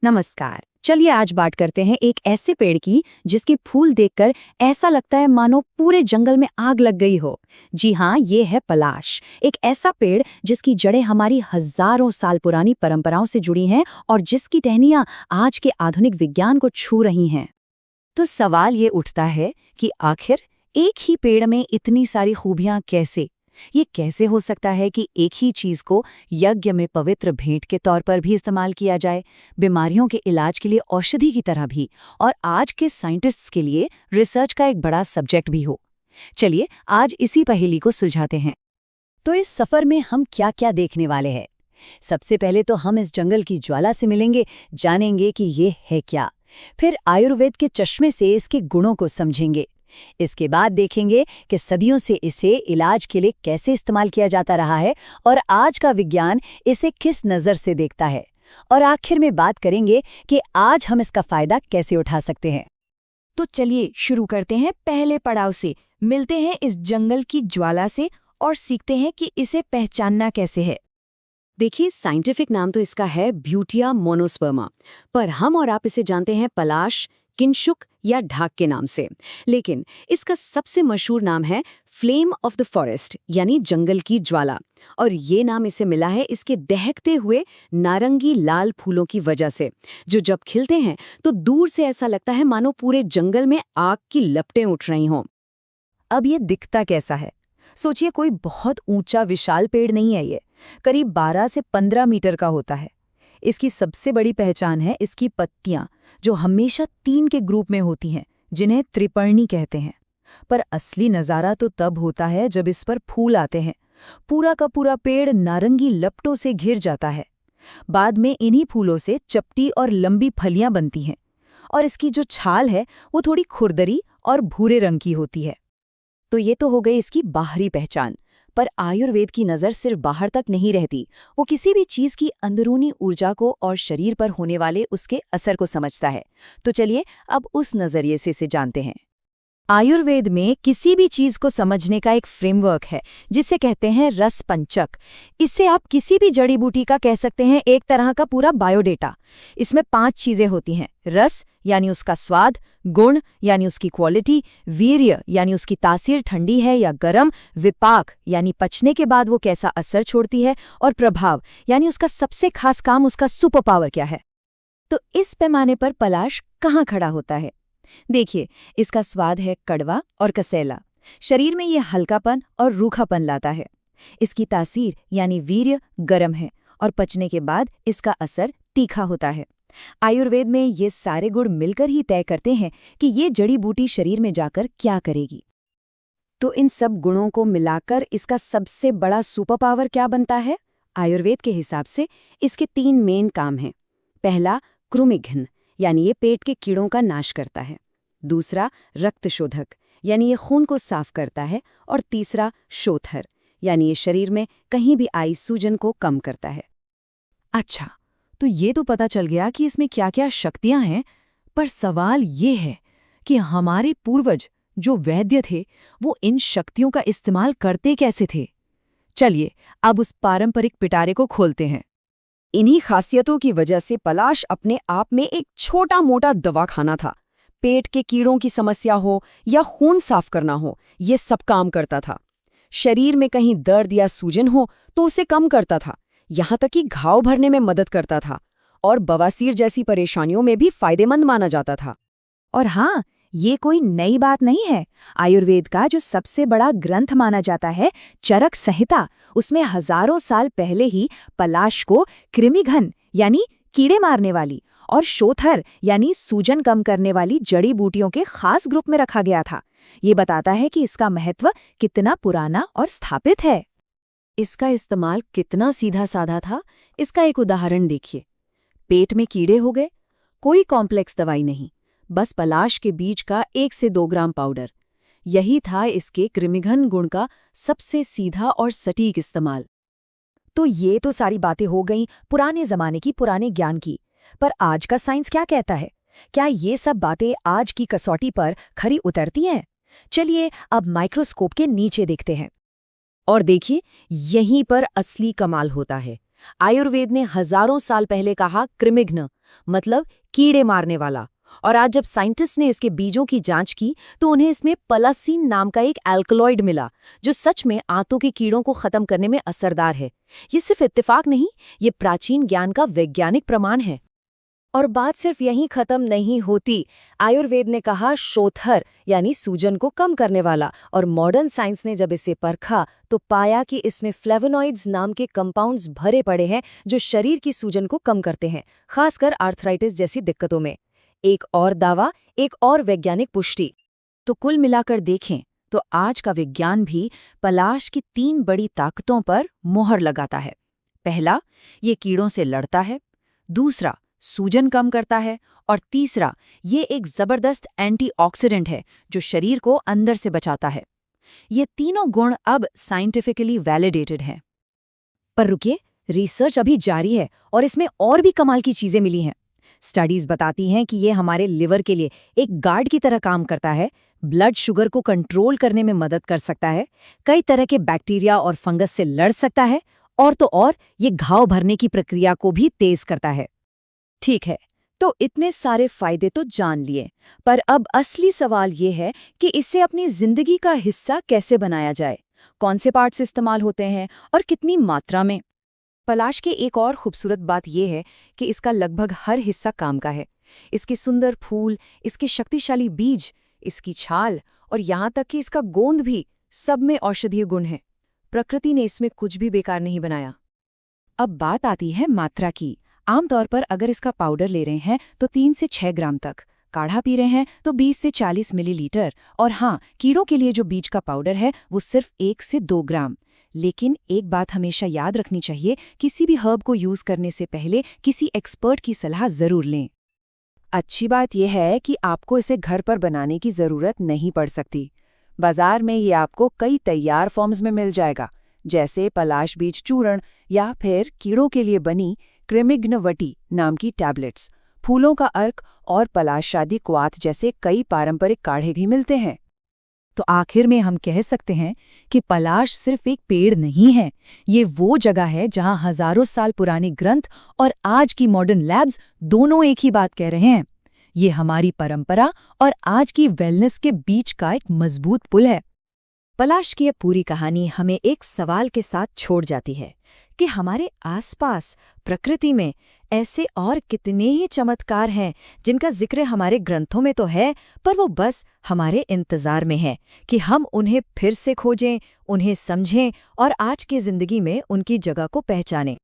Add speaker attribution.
Speaker 1: नमस्कार। चलिए आज बात करते हैं एक ऐसे पेड़ की जिसके फूल देखकर ऐसा लगता है मानो पूरे जंगल में आग लग गई हो। जी हाँ, ये है पलाश। एक ऐसा पेड़ जिसकी जड़ें हमारी हजारों साल पुरानी परंपराओं से जुड़ी हैं और जिसकी टहनियां आज के आधुनिक विज्ञान को छू रही हैं। तो सवाल ये उठता है कि आखिर एक ही पेड़ में इतनी सारी खूबियां कैसे? ये कैसे हो सकता है कि एक ही चीज को यज्ञ में पवित्र भेंट के तौर पर भी इस्तेमाल किया जाए, बीमारियों के इलाज के लिए औषधि की तरह भी, और आज के साइंटिस्ट्स के लिए रिसर्च का एक बड़ा सब्जेक्ट भी हो? चलिए आज इसी पहेली को सुलझाते हैं। तो इस सफर में हम क्या क्या देखने वाले हैं? सबसे पहले तो हम इस जंगल की ज्वाला से मिलेंगे, जानेंगे कि ये है क्या। फिर आयुर्वेद के चश्मे से इसके गुणों को समझेंगे। इसके बाद देखेंगे कि सदियों से इसे इलाज के लिए कैसे इस्तेमाल किया जाता रहा है और आज का विज्ञान इसे किस नज़र से देखता है। और आखिर में बात करेंगे कि आज हम इसका फायदा कैसे उठा सकते हैं।
Speaker 2: तो चलिए शुरू करते हैं पहले पड़ाव से, मिलते हैं इस जंगल की ज्वाला से और सीखते हैं कि इसे पहचानना कैसे है।
Speaker 1: देखिए, साइंटिफिक नाम तो इसका है ब्यूटिया मोनोस्पर्मा, पर हम और आप इसे जानते हैं पलाश, किंशुक या ढाक के नाम से। लेकिन इसका सबसे मशहूर नाम है फ्लेम ऑफ द फॉरेस्ट, यानी जंगल की ज्वाला। और ये नाम इसे मिला है इसके दहकते हुए नारंगी लाल फूलों की वजह से, जो जब खिलते हैं तो दूर से ऐसा लगता है मानो पूरे जंगल में आग की लपटें उठ रही हों।
Speaker 2: अब ये दिखता कैसा है? सोचिए, कोई बहुत ऊंचा विशाल पेड़ नहीं है ये, करीब 12 से 15 मीटर का होता है। इसकी सबसे बड़ी पहचान है इसकी पत्तियां, जो हमेशा 3 के ग्रुप में होती हैं, जिन्हें त्रिपर्णी कहते हैं। पर असली नज़ारा तो तब होता है जब इस पर फूल आते हैं। पूरा का पूरा पेड़ नारंगी लपटों से घिर जाता है। बाद में इन्हीं फूलों से चपटी और लंबी फलियां बनती हैं, और इसकी जो छाल है वो थोड़ी खुरदरी और भूरे रंग की होती है।
Speaker 1: तो ये तो हो गई इसकी बाहरी पहचान, पर आयुर्वेद की नज़र सिर्फ बाहर तक नहीं रहती। वो किसी भी चीज़ की अंदरूनी ऊर्जा को और शरीर पर होने वाले उसके असर को समझता है। तो चलिए अब उस नज़रिए से इसे जानते हैं। आयुर्वेद में किसी भी चीज़ को समझने का एक फ्रेमवर्क है जिसे कहते हैं रस पंचक। इससे आप किसी भी जड़ी बूटी का कह सकते हैं एक तरह का पूरा बायोडेटा। इसमें 5 चीज़ें होती हैं: रस यानी उसका स्वाद, गुण यानी उसकी क्वालिटी, वीर्य यानी उसकी तासीर ठंडी है या गर्म, विपाक यानी पचने के बाद वो कैसा असर छोड़ती है, और प्रभाव यानी उसका सबसे खास काम, उसका सुपर पावर क्या है। तो इस पैमाने पर पलाश कहाँ खड़ा होता है? देखिए, इसका स्वाद है कड़वा और कसैला। शरीर में ये हल्कापन और रूखापन लाता है। इसकी तासीर यानी वीर्य गर्म है, और पचने के बाद इसका असर तीखा होता है। आयुर्वेद में ये सारे गुण मिलकर ही तय करते हैं कि ये जड़ी बूटी शरीर में जाकर क्या करेगी। तो इन सब गुणों को मिलाकर इसका सबसे बड़ा सुपर पावर क्या बनता है? आयुर्वेद के हिसाब से इसके 3 मेन काम हैं। पहला, कृमिघ्न, यानी ये पेट के कीड़ों का नाश करता है। दूसरा, रक्त शोधक, यानी ये खून को साफ करता है। और तीसरा, शोथर, यानी ये शरीर में कहीं भी आई सूजन को कम करता है।
Speaker 2: अच्छा, तो ये तो पता चल गया कि इसमें क्या क्या शक्तियां हैं, पर सवाल ये है कि हमारे पूर्वज जो वैद्य थे वो इन शक्तियों का इस्तेमाल करते कैसे थे? चलिए अब उस पारंपरिक पिटारे को खोलते हैं।
Speaker 1: इन्हीं खासियतों की वजह से पलाश अपने आप में एक छोटा मोटा दवाखाना था। पेट के कीड़ों की समस्या हो या खून साफ करना हो, ये सब काम करता था। शरीर में कहीं दर्द या सूजन हो तो उसे कम करता था, यहाँ तक कि घाव भरने में मदद करता था, और बवासीर जैसी परेशानियों में भी फायदेमंद माना जाता था।
Speaker 2: और हाँ, ये कोई नई बात नहीं है। आयुर्वेद का जो सबसे बड़ा ग्रंथ माना जाता है, चरक संहिता, उसमें हजारों साल पहले ही पलाश को कृमिघन यानी कीड़े मारने वाली और शोथर यानी सूजन कम करने वाली जड़ी बूटियों के खास ग्रुप में रखा गया था। ये बताता है कि इसका महत्व कितना पुराना और स्थापित है।
Speaker 1: इसका इस्तेमाल कितना सीधा साधा था, इसका एक उदाहरण देखिए। पेट में कीड़े हो गए, कोई कॉम्प्लेक्स दवाई नहीं, बस पलाश के बीज का 1 से 2 ग्राम पाउडर। यही था इसके कृमिघन गुण का सबसे सीधा और सटीक इस्तेमाल।
Speaker 2: तो ये तो सारी बातें हो गईं पुराने जमाने की, पुराने ज्ञान की। पर आज का साइंस क्या कहता है? क्या ये सब बातें आज की कसौटी पर खरी उतरती हैं? चलिए अब माइक्रोस्कोप के नीचे देखते हैं।
Speaker 1: और देखिए, यहीं पर असली कमाल होता है। आयुर्वेद ने हजारों साल पहले कहा कृमिघ्न, मतलब कीड़े मारने वाला। और आज जब साइंटिस्ट ने इसके बीजों की जांच की तो उन्हें इसमें पलासीन नाम का एक एल्कलॉइड मिला, जो सच में आंतों के कीड़ों को खत्म करने में असरदार है। ये सिर्फ इत्तेफाक नहीं, ये प्राचीन ज्ञान का वैज्ञानिक प्रमाण है। और बात सिर्फ यहीं खत्म नहीं होती। आयुर्वेद ने कहा शोथर यानी सूजन को कम करने वाला, और मॉडर्न साइंस ने जब इसे परखा तो पाया कि इसमें फ्लेवोनॉइड्स नाम के कंपाउंड्स भरे पड़े हैं जो शरीर की सूजन को कम करते हैं, खासकर आर्थराइटिस जैसी दिक्कतों में। एक और दावा, एक और वैज्ञानिक पुष्टि। तो कुल मिलाकर देखें तो आज का विज्ञान भी पलाश की 3 बड़ी ताकतों पर मोहर लगाता है। पहला, ये कीड़ों से लड़ता है। दूसरा, सूजन कम करता है। और तीसरा, ये एक जबरदस्त एंटीऑक्सीडेंट है जो शरीर को अंदर से बचाता है। ये तीनों गुण अब साइंटिफिकली वैलिडेटेड हैं। पर रुकिए, रिसर्च अभी जारी है और इसमें और भी कमाल की चीजें मिली हैं। स्टडीज बताती हैं कि ये हमारे लिवर के लिए एक गार्ड की तरह काम करता है, ब्लड शुगर को कंट्रोल करने में मदद कर सकता है, कई तरह के बैक्टीरिया और फंगस से लड़ सकता है, और तो और ये घाव भरने की प्रक्रिया को भी तेज करता है। ठीक है, तो इतने सारे फायदे तो जान लिए, पर अब असली सवाल ये है कि इसे अपनी जिंदगी का हिस्सा कैसे बनाया जाए, कौन से पार्ट्स इस्तेमाल होते हैं और कितनी मात्रा में। पलाश की एक और खूबसूरत बात यह है कि इसका लगभग हर हिस्सा काम का है। इसके सुंदर फूल, इसके शक्तिशाली बीज, इसकी छाल और यहाँ तक कि इसका गोंद भी, सब में औषधीय गुण हैं। प्रकृति ने इसमें कुछ भी बेकार नहीं बनाया। अब बात आती है मात्रा की। आमतौर पर अगर इसका पाउडर ले रहे हैं तो 3 से 6 ग्राम तक, काढ़ा पी रहे हैं तो 20 से 40 मिलीलीटर, और हाँ, कीड़ों के लिए जो बीज का पाउडर है वो सिर्फ 1 से 2 ग्राम। लेकिन एक बात हमेशा याद रखनी चाहिए, किसी भी हर्ब को यूज करने से पहले किसी एक्सपर्ट की सलाह जरूर लें। अच्छी बात यह है कि आपको इसे घर पर बनाने की जरूरत नहीं पड़ सकती। बाजार में ये आपको कई तैयार फॉर्म्स में मिल जाएगा, जैसे पलाश बीज चूर्ण या फिर कीड़ों के लिए बनी क्रेमिग्नवटी नाम की टैबलेट्स, फूलों का अर्क और पलाशादी क्वाथ जैसे कई पारंपरिक काढ़े भी मिलते हैं। तो आखिर में हम कह सकते हैं कि पलाश सिर्फ एक पेड़ नहीं है, ये वो जगह है जहां हजारों साल पुराने ग्रंथ और आज की मॉडर्न लैब्स दोनों एक ही बात कह रहे हैं। ये हमारी परंपरा और आज की वेलनेस के बीच का एक मजबूत पुल है। पलाश की यह पूरी कहानी हमें एक सवाल के साथ छोड़ जाती है कि हमारे आसपास प्रकृति में ऐसे और कितने ही चमत्कार हैं जिनका जिक्र हमारे ग्रंथों में तो है, पर वो बस हमारे इंतजार में है कि हम उन्हें फिर से खोजें, उन्हें समझें और आज की जिंदगी में उनकी जगह को पहचानें।